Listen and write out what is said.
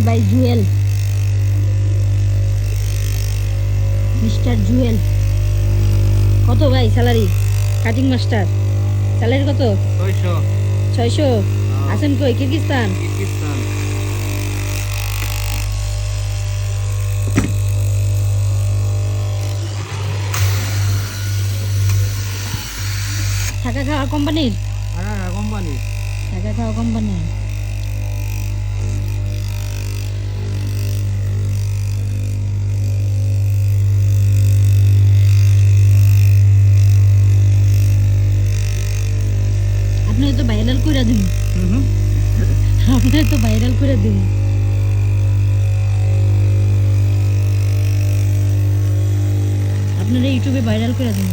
ভাই জুয়েল, মিস্টার জুয়েল। কত ভাই স্যালারি? কাটিং মাস্টার স্যালারি কত? 600। 600। আছেন কই? কিরগিজস্তান? কিরগিজস্তান। থাকা খাওয়া কোম্পানির? হ্যাঁ কোম্পানি। থাকা খাওয়া কোম্পানি। আপনি তো ভাইরাল করে দিন, আপনি তো ভাইরাল করে দিন। আপনারা ইউটিউবে ভাইরাল করে দিন।